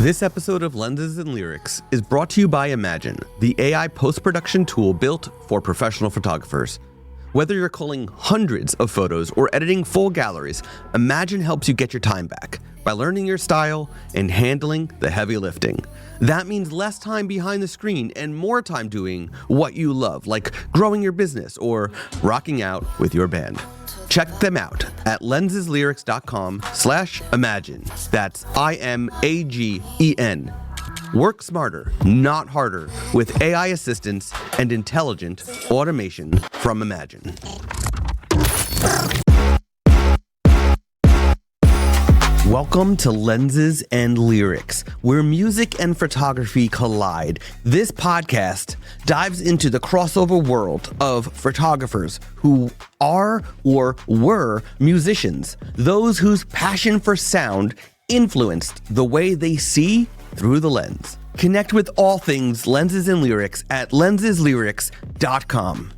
This episode of Lenses and Lyrics is brought to you by Imagine, the AI post-production tool built for professional photographers. Whether you're culling hundreds of photos or editing full galleries, Imagine helps you get your time back by learning your style and handling the heavy lifting. That means less time behind the screen and more time doing what you love, like growing your business or rocking out with your band. Check them out at lenseslyrics.com/imagine. That's IMAGEN. Work smarter, not harder, with AI assistance and intelligent automation from Imagine. Welcome to Lenses and Lyrics, where music and photography collide. This podcast dives into the crossover world of photographers who are or were musicians, those whose passion for sound influenced the way they see through the lens. Connect with all things Lenses and Lyrics at lenseslyrics.com.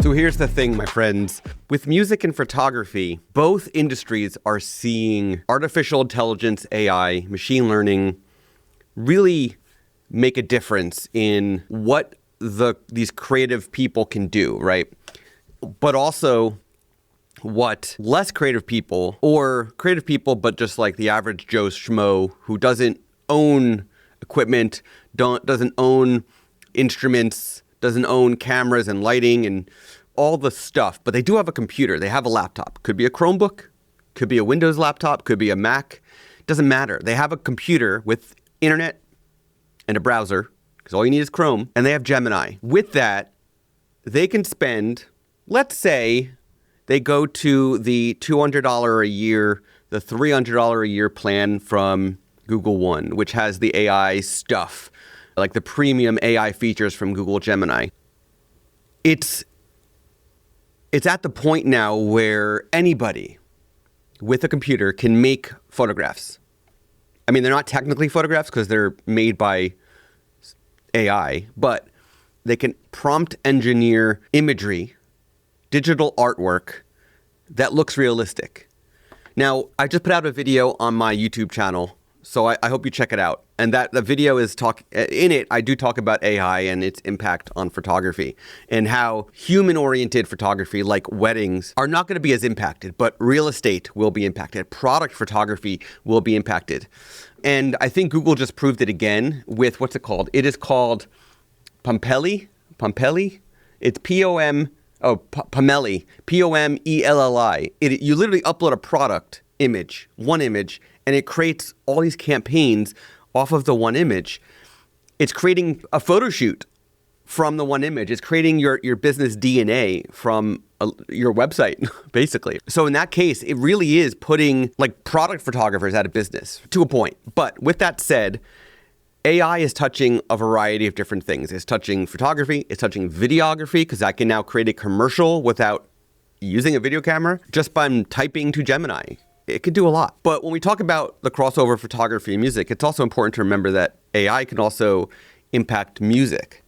So here's the thing, my friends. With music and photography, both industries are seeing artificial intelligence, AI, machine learning, really make a difference in what these creative people can do, right? But also what less creative people, or creative people but just like the average Joe Schmo who doesn't own equipment, doesn't own instruments, doesn't own cameras and lighting and all the stuff, but they do have a computer. They have a laptop. Could be a Chromebook, could be a Windows laptop, could be a Mac. Doesn't matter. They have a computer with internet and a browser, because all you need is Chrome, and they have Gemini. With that, they can spend, let's say, they go to the $200 a year, the $300 a year plan from Google One, which has the AI stuff, like the premium AI features from Google Gemini. It's at the point now where anybody with a computer can make photographs. I mean, they're not technically photographs because they're made by AI, but they can prompt engineer imagery, digital artwork that looks realistic. Now, I just put out a video on my YouTube channel, so I hope you check it out. And that the video is in it, I do talk about AI and its impact on photography and how human-oriented photography like weddings are not going to be as impacted, but real estate will be impacted. Product photography will be impacted. And I think Google just proved it again with, what's it called? It is called Pomelli. It's Pomelli, Pomelli. You literally upload a product image, one image, and it creates all these campaigns off of the one image. It's creating a photo shoot from the one image. It's creating your business DNA from your website, basically. So in that case, it really is putting like product photographers out of business to a point. But with that said, AI is touching a variety of different things. It's touching photography, it's touching videography, because I can now create a commercial without using a video camera just by typing to Gemini. It could do a lot. But when we talk about the crossover of photography and music, it's also important to remember that AI can also impact music.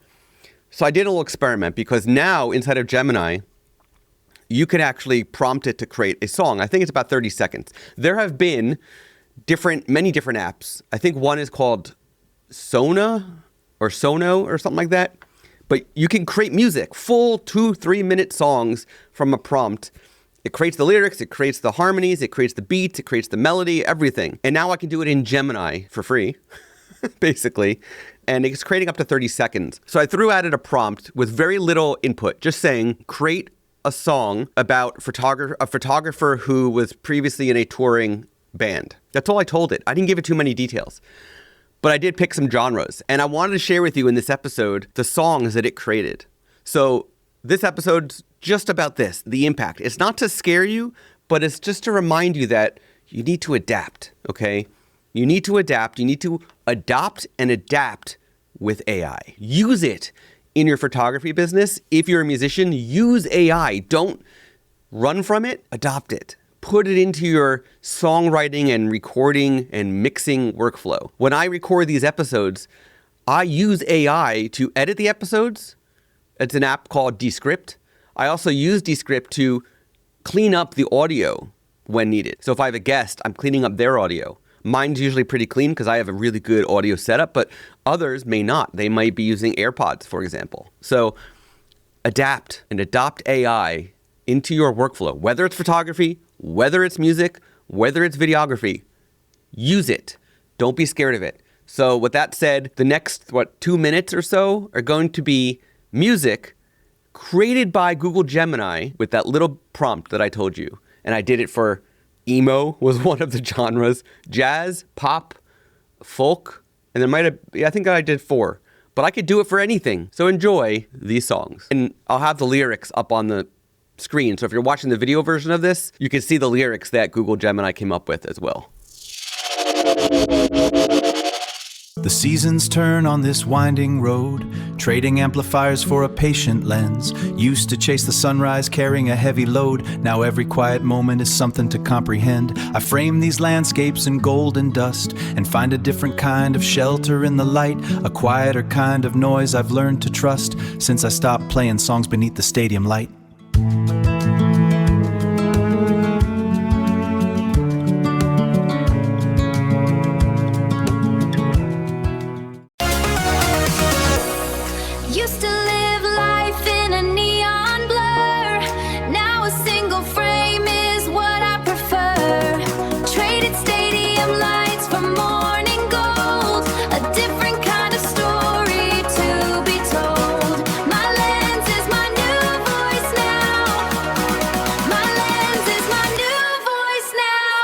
So I did a little experiment because now inside of Gemini, you can actually prompt it to create a song. I think it's about 30 seconds. There have been many different apps. I think one is called Sono or something like that. But you can create music, full 2-3 minute songs from a prompt. It creates the lyrics, it creates the harmonies, it creates the beats, it creates the melody, everything. And now I can do it in Gemini for free, basically. And it's creating up to 30 seconds. So I threw at it a prompt with very little input, just saying, create a song about a photographer who was previously in a touring band. That's all I told it. I didn't give it too many details. But I did pick some genres. And I wanted to share with you in this episode the songs that it created. So this episode's just about this, the impact. It's not to scare you, but it's just to remind you that you need to adapt, okay? You need to adapt. You need to adopt and adapt with AI. Use it in your photography business. If you're a musician, use AI. Don't run from it. Adopt it. Put it into your songwriting and recording and mixing workflow. When I record these episodes, I use AI to edit the episodes. It's an app called Descript. I also use Descript to clean up the audio when needed. So if I have a guest, I'm cleaning up their audio. Mine's usually pretty clean because I have a really good audio setup, but others may not. They might be using AirPods, for example. So adapt and adopt AI into your workflow, whether it's photography, whether it's music, whether it's videography. Use it. Don't be scared of it. So with that said, the next, 2 minutes or so are going to be music created by Google Gemini with that little prompt that I told you. And I did it for emo was one of the genres, jazz, pop, folk, and I think I did 4. But I could do it for anything. So enjoy these songs. And I'll have the lyrics up on the screen. So if you're watching the video version of this, you can see the lyrics that Google Gemini came up with as well. The seasons turn on this winding road, trading amplifiers for a patient lens. Used to chase the sunrise carrying a heavy load, now every quiet moment is something to comprehend. I frame these landscapes in gold and dust and find a different kind of shelter in the light, a quieter kind of noise I've learned to trust since I stopped playing songs beneath the stadium light. Used to live life in a neon blur. Now a single frame is what I prefer. Traded stadium lights for morning gold. A different kind of story to be told. My lens is my new voice now. My lens is my new voice now.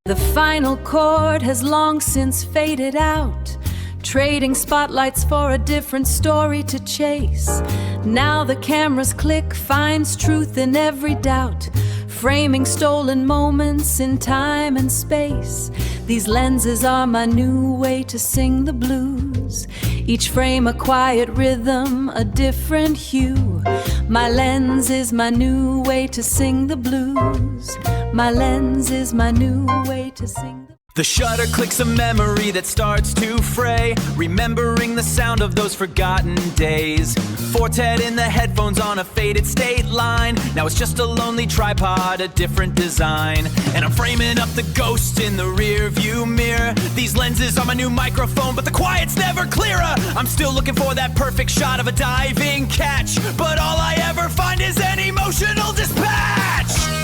The final chord has long since faded out, trading spotlights for a different story to chase. Now the camera's click finds truth in every doubt, framing stolen moments in time and space. These lenses are my new way to sing the blues, each frame a quiet rhythm, a different hue. My lens is my new way to sing the blues. My lens is my new way to sing the The shutter clicks a memory that starts to fray, remembering the sound of those forgotten days. Fortet in the headphones on a faded state line. Now it's just a lonely tripod, a different design. And I'm framing up the ghost in the rear view mirror. These lenses are my new microphone, but the quiet's never clearer. I'm still looking for that perfect shot of a diving catch, but all I ever find is an emotional dispatch.